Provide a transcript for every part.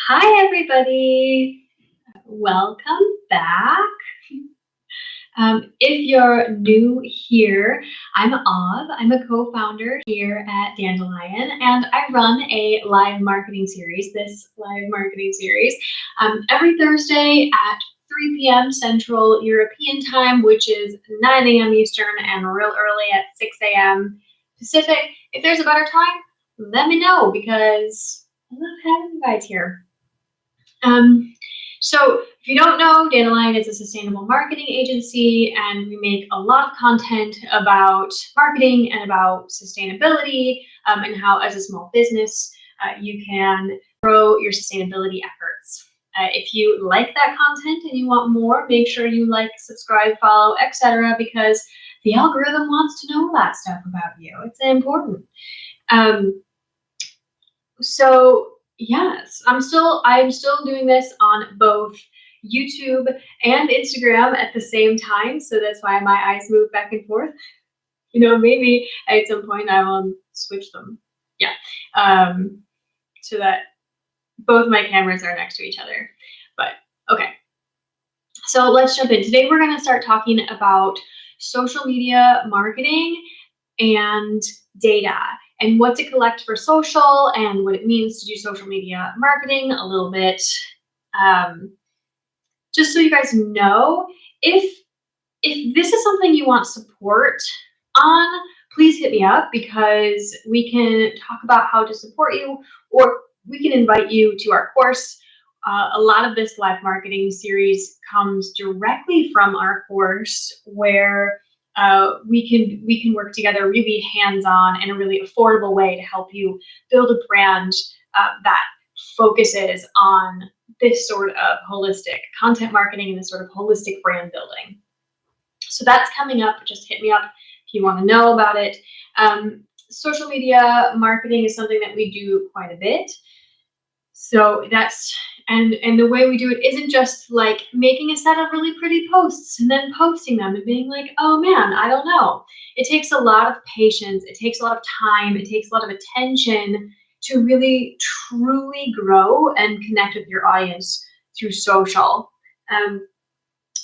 Hi, everybody. Welcome back. If you're new here, I'm Av. I'm a co-founder here at Dandelion, and I run a live marketing series, every Thursday at 3 p.m. Central European Time, which is 9 a.m. Eastern, and real early at 6 a.m. Pacific. If there's a better time, let me know because I love having you guys here. So if you don't know, Dandelion is a sustainable marketing agency, and we make a lot of content about marketing and about sustainability, and how, as a small business, you can grow your sustainability efforts. If you like that content and you want more, make sure you like, subscribe, follow, etc., because the algorithm wants to know that stuff about you. It's important. So yes, I'm still doing this on both YouTube and Instagram at the same time. So that's why my eyes move back and forth. Maybe at some point I will switch them. Yeah. So that both my cameras are next to each other. But okay. So let's jump in. Today we're going to start talking about social media marketing and data and what to collect for social and what it means to do social media marketing a little bit. Just so you guys know, if this is something you want support on, please hit me up because we can talk about how to support you, or we can invite you to our course. A lot of this live marketing series comes directly from our course, where we can work together really hands-on in a really affordable way to help you build a brand that focuses on this sort of holistic content marketing and this sort of holistic brand building. So that's coming up. Just hit me up if you want to know about it. Social media marketing is something that we do quite a bit. So that's, and the way we do it isn't just like making a set of really pretty posts and then posting them and being like, oh man, I don't know. It takes a lot of patience. It takes a lot of time. It takes a lot of attention to really truly grow and connect with your audience through social.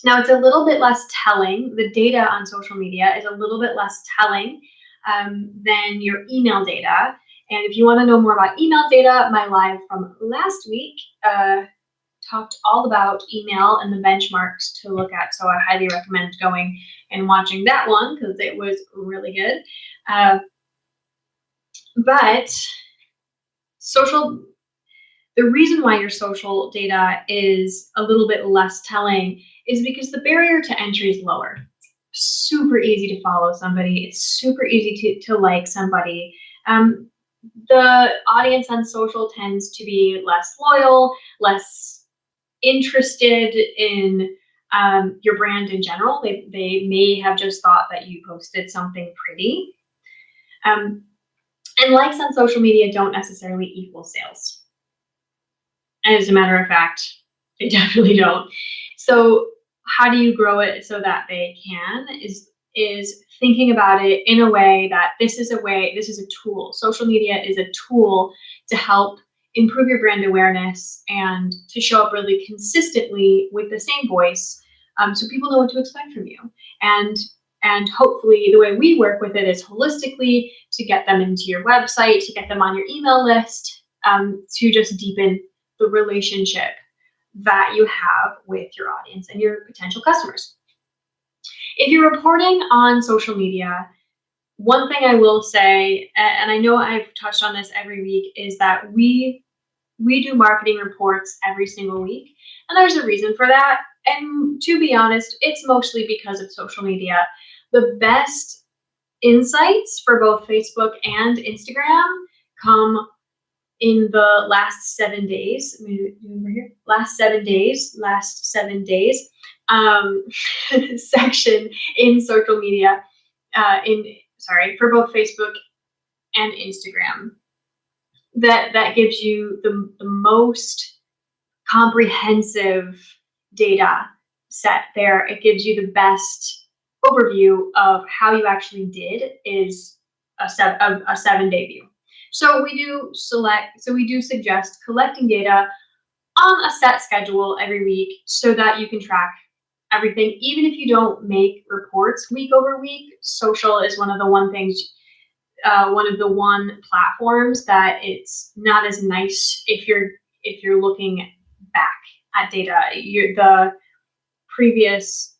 Now it's a little bit less telling. The data on social media is a little bit less telling than your email data. And if you want to know more about email data, my live from last week talked all about email and the benchmarks to look at. So I highly recommend going and watching that one because it was really good. But the reason why your social data is a little bit less telling is because the barrier to entry is lower. Super easy to follow somebody. It's super easy to like somebody. The audience on social tends to be less loyal, less interested in your brand in general. They may have just thought that you posted something pretty. And likes on social media don't necessarily equal sales. As a matter of fact, they definitely don't. So how do you grow it so that they can is thinking about it in a way that this is a tool. Social media is a tool to help improve your brand awareness and to show up really consistently with the same voice, so people know what to expect from you. And hopefully the way we work with it is holistically to get them into your website, to get them on your email list, to just deepen the relationship that you have with your audience and your potential customers. If you're reporting on social media, one thing I will say, and I know I've touched on this every week, is that we do marketing reports every single week. And there's a reason for that. And to be honest, it's mostly because of social media. The best insights for both Facebook and Instagram come in the last 7 daes. Last 7 days section in social media, for both Facebook and Instagram. That gives you the most comprehensive data set there. It gives you the best overview of how you actually did is a 7-day view. So we do suggest collecting data on a set schedule every week so that you can track everything. Even if you don't make reports week over week, social is one of the one platforms that it's not as nice if you're looking back at data. The previous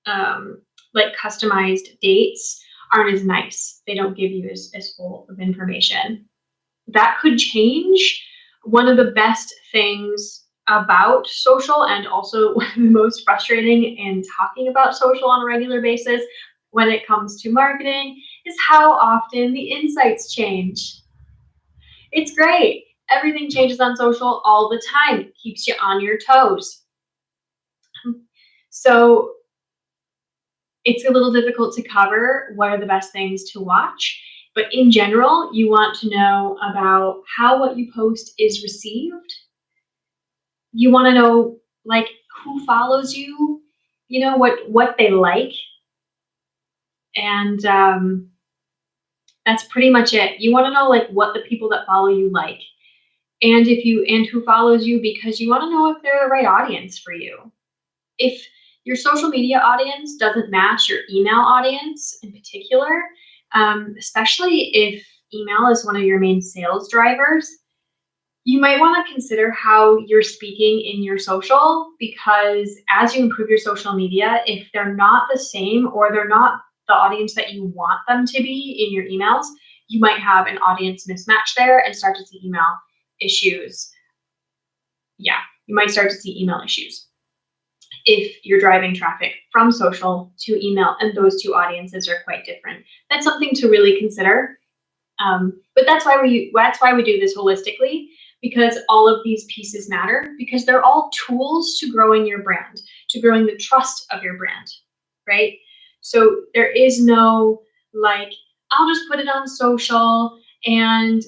like customized dates aren't as nice. They don't give you as full of information. That could change. One of the best things about social, and also one of the most frustrating in talking about social on a regular basis when it comes to marketing, is how often the insights change. It's great. Everything changes on social all the time. It keeps you on your toes. So it's a little difficult to cover what are the best things to watch. But in general, you want to know about how what you post is received. You want to know like who follows you, what they like. And that's pretty much it. You want to know like what the people that follow you like. And who follows you, because you want to know if they're the right audience for you. If your social media audience doesn't match your email audience in particular, especially if email is one of your main sales drivers, you might want to consider how you're speaking in your social, because as you improve your social media, if they're not the same or they're not the audience that you want them to be in your emails, you might have an audience mismatch there and start to see email issues. Yeah, you might start to see email issues if you're driving traffic from social to email and those two audiences are quite different. That's something to really consider. But that's why we do this holistically, because all of these pieces matter, because they're all tools to growing your brand, to growing the trust of your brand, right? So there is no like, I'll just put it on social and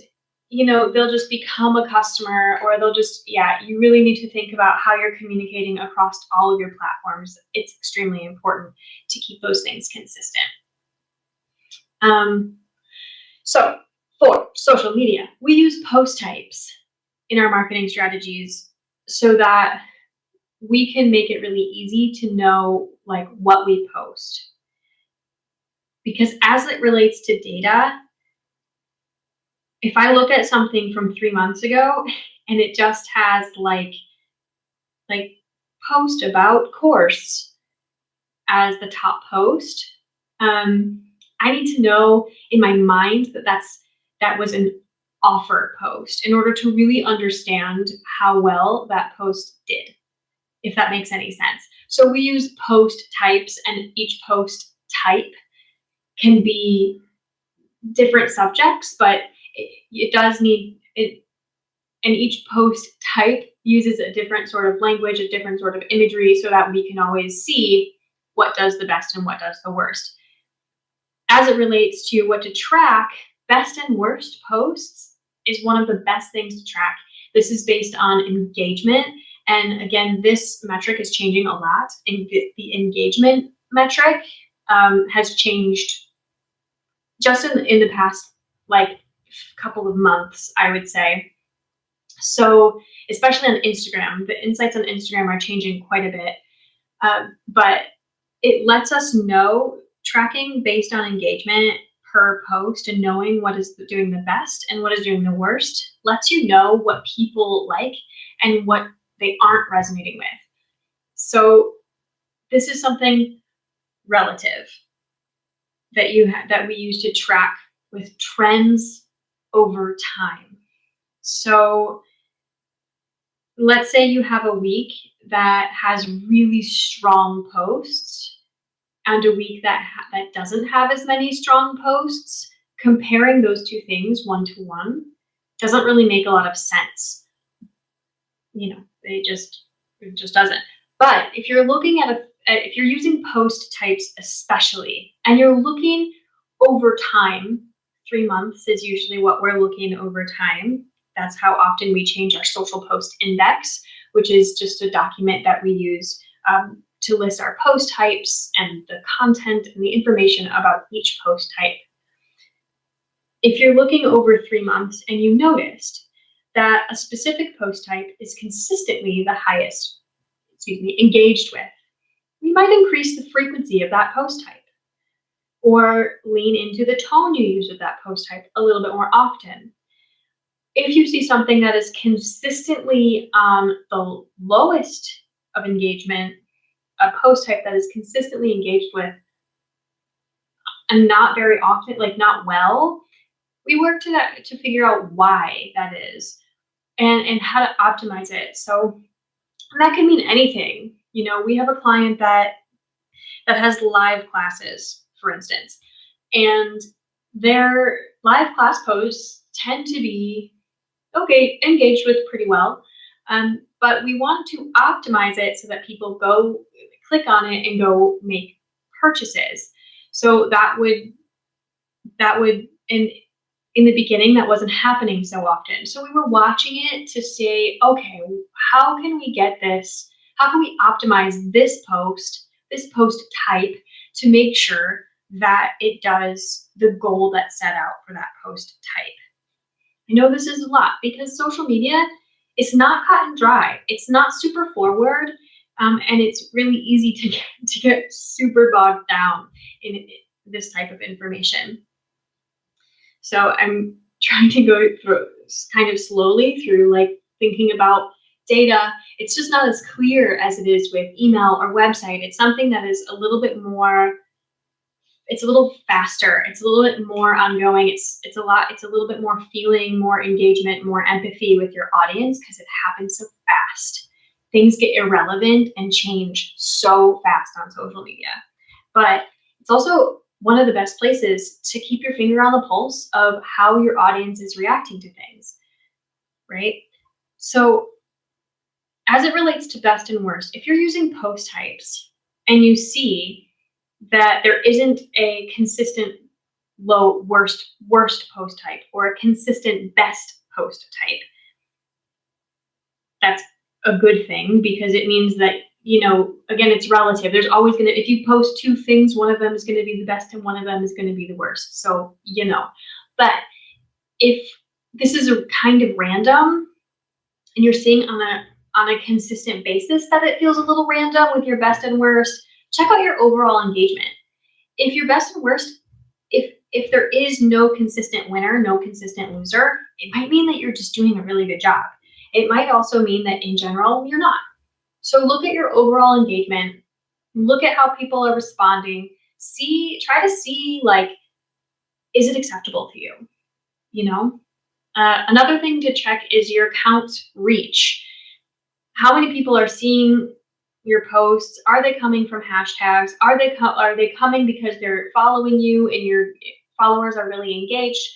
they'll just become a customer, or you really need to think about how you're communicating across all of your platforms. It's extremely important to keep those things consistent. So for social media, we use post types in our marketing strategies so that we can make it really easy to know like what we post. Because as it relates to data, if I look at something from 3 months ago and it just has like post about course as the top post, I need to know in my mind that was an offer post in order to really understand how well that post did, if that makes any sense. So we use post types, and each post type can be different subjects, but it does need it, and each post type uses a different sort of language, a different sort of imagery, so that we can always see what does the best and what does the worst. As it relates to what to track, best and worst posts is one of the best things to track. This is based on engagement. And again, this metric is changing a lot. And the engagement metric has changed just in the past couple of months, I would say. So especially on Instagram, the insights on Instagram are changing quite a bit. But it lets us know, tracking based on engagement per post and knowing what is doing the best and what is doing the worst lets you know what people like and what they aren't resonating with. So this is something relative that we use to track with trends over time. So let's say you have a week that has really strong posts and a week that doesn't have as many strong posts. Comparing those two things one to one doesn't really make a lot of sense. It just doesn't. But if you're looking at if you're using post types especially, and you're looking over time, 3 months is usually what we're looking over time. That's how often we change our social post index, which is just a document that we use to list our post types and the content and the information about each post type. If you're looking over 3 months and you noticed that a specific post type is consistently the highest, engaged with, we might increase the frequency of that post type or lean into the tone you use with that post type a little bit more often. If you see something that is consistently the lowest of engagement, a post type that is consistently engaged with and not very often, like not well, we work to figure out why that is and how to optimize it. So that can mean anything. We have a client that has live classes, for instance, and their live class posts tend to be okay, engaged with pretty well. But we want to optimize it so that people go click on it and go make purchases. So that would in the beginning that wasn't happening so often. So we were watching it to say, okay, how can we get this? How can we optimize this post type to make sure that it does the goal that's set out for that post type? I know this is a lot because social media is not cut and dry. It's not super forward, and it's really easy to get super bogged down in this type of information. So I'm trying to go through kind of slowly through like thinking about data. It's just not as clear as it is with email or website. It's something that is a little bit more, it's a little faster. It's a little bit more ongoing. It's a little bit more feeling, more engagement, more empathy with your audience because it happens so fast. Things get irrelevant and change so fast on social media. But it's also one of the best places to keep your finger on the pulse of how your audience is reacting to things, right? So as it relates to best and worst, if you're using post types and you see that there isn't a consistent worst post type or a consistent best post type, that's a good thing because it means that again, it's relative. There's always if you post two things, one of them is going to be the best and one of them is going to be the worst. So, but if this is a kind of random and you're seeing on a consistent basis that it feels a little random with your best and worst, check out your overall engagement. If your best and worst, if there is no consistent winner, no consistent loser, it might mean that you're just doing a really good job. It might also mean that in general, you're not. So look at your overall engagement, look at how people are responding, try to see, like, is it acceptable to you? Another thing to check is your account reach. How many people are seeing your posts? Are they coming from hashtags? Are they coming because they're following you and your followers are really engaged?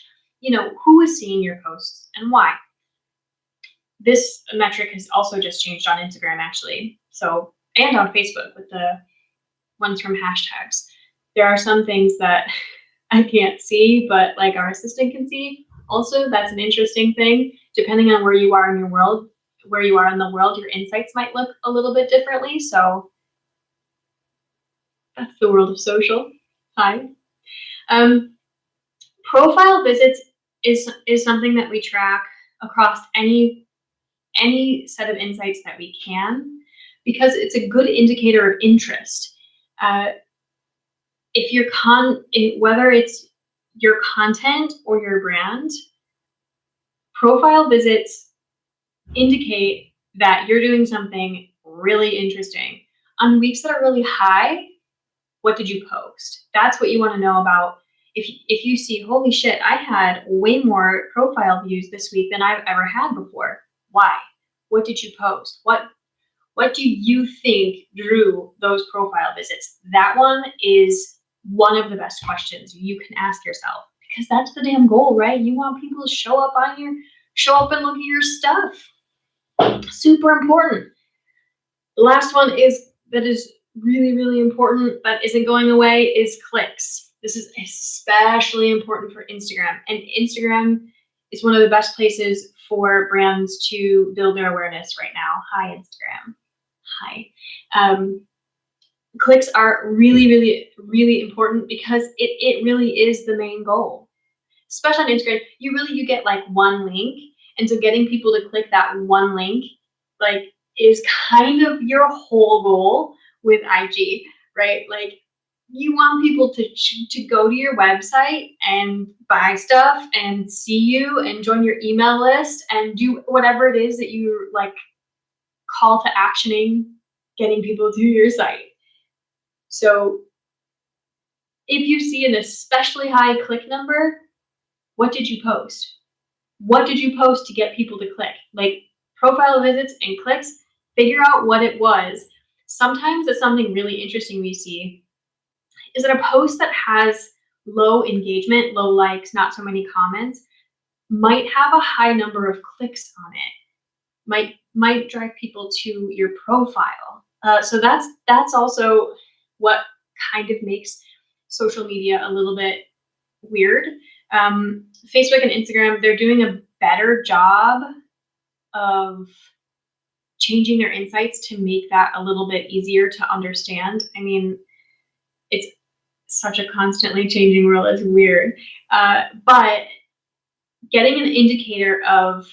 Who is seeing your posts and why? This metric has also just changed on Instagram, actually. So, and on Facebook with the ones from hashtags. There are some things that I can't see, but like our assistant can see. Also, that's an interesting thing. Depending on where you are in the world, your insights might look a little bit differently. So that's the world of social. Hi. Profile visits is something that we track across any set of insights that we can, because it's a good indicator of interest. Whether it's your content or your brand, profile visits indicate that you're doing something really interesting. On weeks that are really high, what did you post? That's what you want to know about. If you see, holy shit, I had way more profile views this week than I've ever had before. Why? What did you post? What do you think drew those profile visits? That one is one of the best questions you can ask yourself, because that's the damn goal, right? You want people to show up and look at your stuff. Super important. The last one that is really, really important that isn't going away is clicks. This is especially important for Instagram. And Instagram is one of the best places for brands to build their awareness right now. Hi, Instagram. Hi. Clicks are really, really, really important because it really is the main goal. Especially on Instagram, you get like one link And so getting people to click that one link, like, is kind of your whole goal with IG, right? Like, you want people to go to your website and buy stuff and see you and join your email list and do whatever it is that you like call to actioning getting people to your site. So if you see an especially high click number, what did you post? What did you post to get people to click? Like, profile visits and clicks, figure out what it was. Sometimes it's something really interesting we see is that a post that has low engagement, low likes, not so many comments, might have a high number of clicks on it, might drive people to your profile. So that's also what kind of makes social media a little bit weird. Facebook and Instagram, they're doing a better job of changing their insights to make that a little bit easier to understand. I mean, it's such a constantly changing world. It's weird. But getting an indicator of,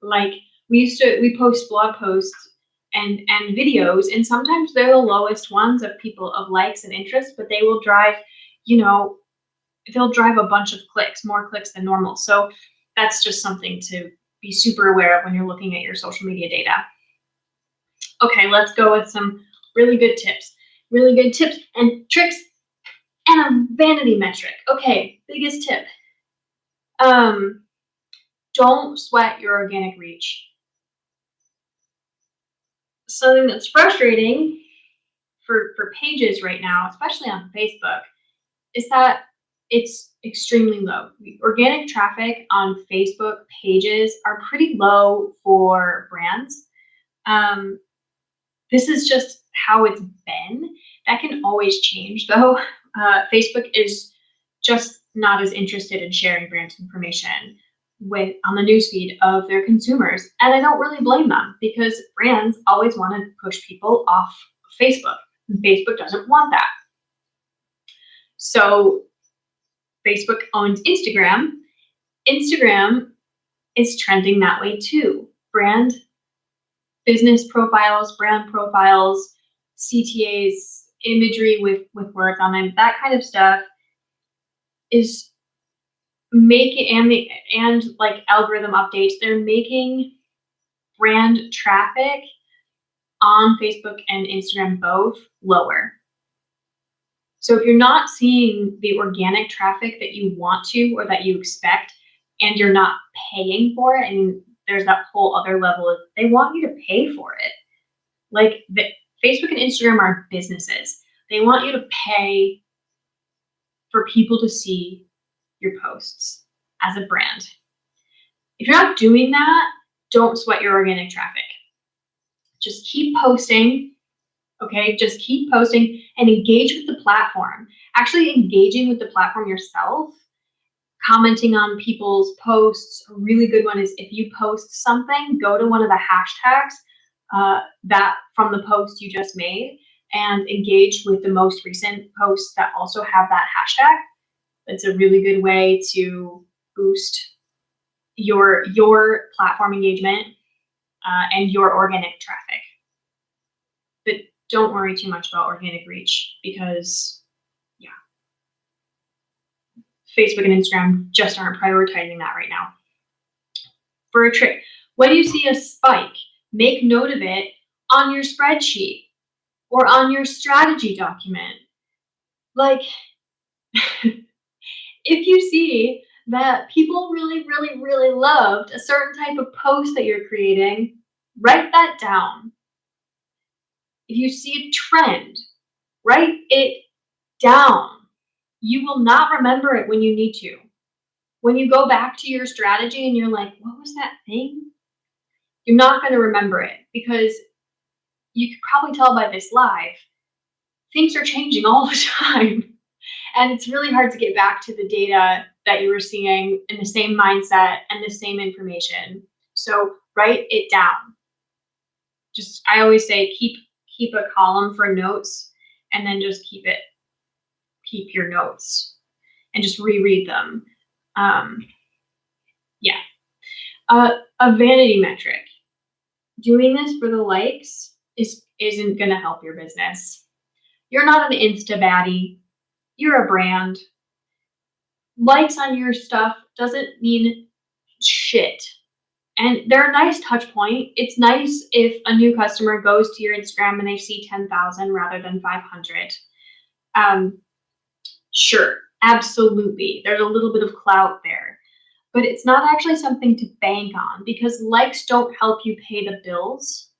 like, we post blog posts and videos, and sometimes they're the lowest ones of people of likes and interests, but they will drive, they'll drive a bunch of clicks, more clicks than normal. So that's just something to be super aware of when you're looking at your social media data. Okay, let's go with some really good tips and tricks and a vanity metric. Okay, biggest tip. Don't sweat your organic reach. Something that's frustrating for pages right now, especially on Facebook, is that it's extremely low. Organic traffic on Facebook pages are pretty low for brands. This is just how it's been. That can always change, though. Facebook is just not as interested in sharing brand information on the newsfeed of their consumers. And I don't really blame them, because brands always want to push people off Facebook. Facebook doesn't want that. So Facebook owns Instagram. Instagram is trending that way too. Business profiles, brand profiles, CTAs, imagery with words on them, that kind of stuff is making, and like algorithm updates, they're making brand traffic on Facebook and Instagram both lower. So if you're not seeing the organic traffic that you want to or that you expect, and you're not paying for it, I mean, there's that whole other level of they want you to pay for it. Like, Facebook and Instagram are businesses. They want you to pay for people to see your posts as a brand. If you're not doing that, don't sweat your organic traffic. Just keep posting, okay? Just keep posting and engage with the platform. Actually engaging with the platform yourself, commenting on people's posts. A really good one is, if you post something, go to one of the hashtags that from the post you just made and engage with the most recent posts that also have that hashtag. It's a really good way to boost your platform engagement and your organic traffic. But don't worry too much about organic reach, because Facebook and Instagram just aren't prioritizing that right now. For a trick, when you see a spike, make note of it on your spreadsheet or on your strategy document. Like, if you see that people really, really, really loved a certain type of post that you're creating, write that down. If you see a trend, write it down. You will not remember it when you need to. When you go back to your strategy and you're like, what was that thing? You're not going to remember it, because you could probably tell by this live, things are changing all the time. And it's really hard to get back to the data that you were seeing in the same mindset and the same information. So write it down. I always say, keep a column for notes, and then just keep your notes and just reread them. Yeah. A vanity metric. Doing this for the likes isn't gonna help your business. You're not an Insta baddie. You're a brand. Likes on your stuff doesn't mean shit. And they're a nice touch point. It's nice if a new customer goes to your Instagram and they see 10,000 rather than 500. Um, sure, absolutely. There's a little bit of clout there, but it's not actually something to bank on because likes don't help you pay the bills.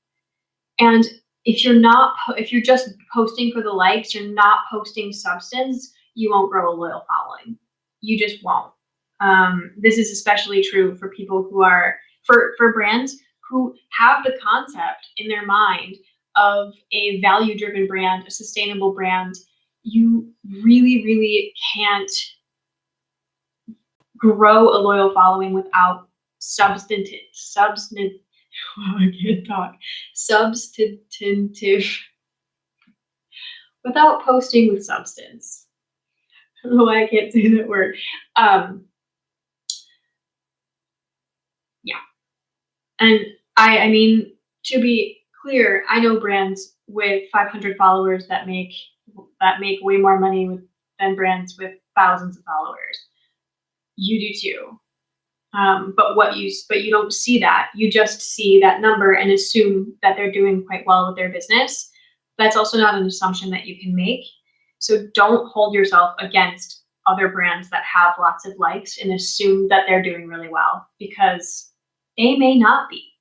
And if you're just posting for the likes, you're not posting substance, you won't grow a loyal following. You just won't. This is especially true for people who are for brands who have the concept in their mind of a value-driven brand, a sustainable brand. You really, really can't grow a loyal following without substantive. Wow, I can't talk. Substantive without posting with substance. I don't know why I can't say that word. Yeah, and I mean to be clear, I know brands with 500 followers that make way more money than brands with thousands of followers. You do too. But you don't see that. You just see that number and assume that they're doing quite well with their business. That's also not an assumption that you can make. So don't hold yourself against other brands that have lots of likes and assume that they're doing really well because they may not be.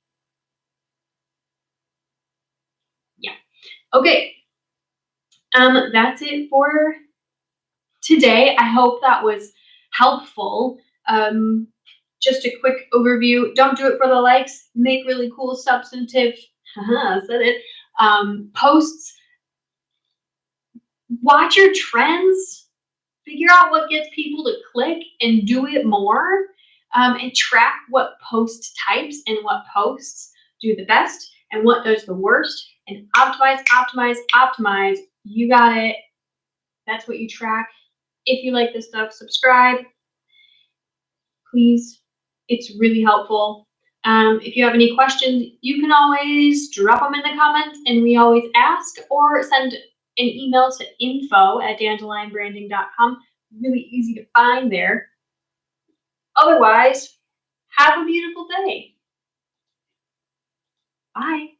Yeah. Okay. That's it for today. I hope that was helpful. Just a quick overview. Don't do it for the likes. Make really cool, substantive, said it, posts. Watch your trends. Figure out what gets people to click and do it more. And track what post types and what posts do the best and what does the worst. And optimize, optimize, optimize. You got it. That's what you track. If you like this stuff, subscribe. Please. It's really helpful. If you have any questions, you can always drop them in the comments and we always ask, or send an email to info@dandelionbranding.com. Really easy to find there. Otherwise, have a beautiful day. Bye.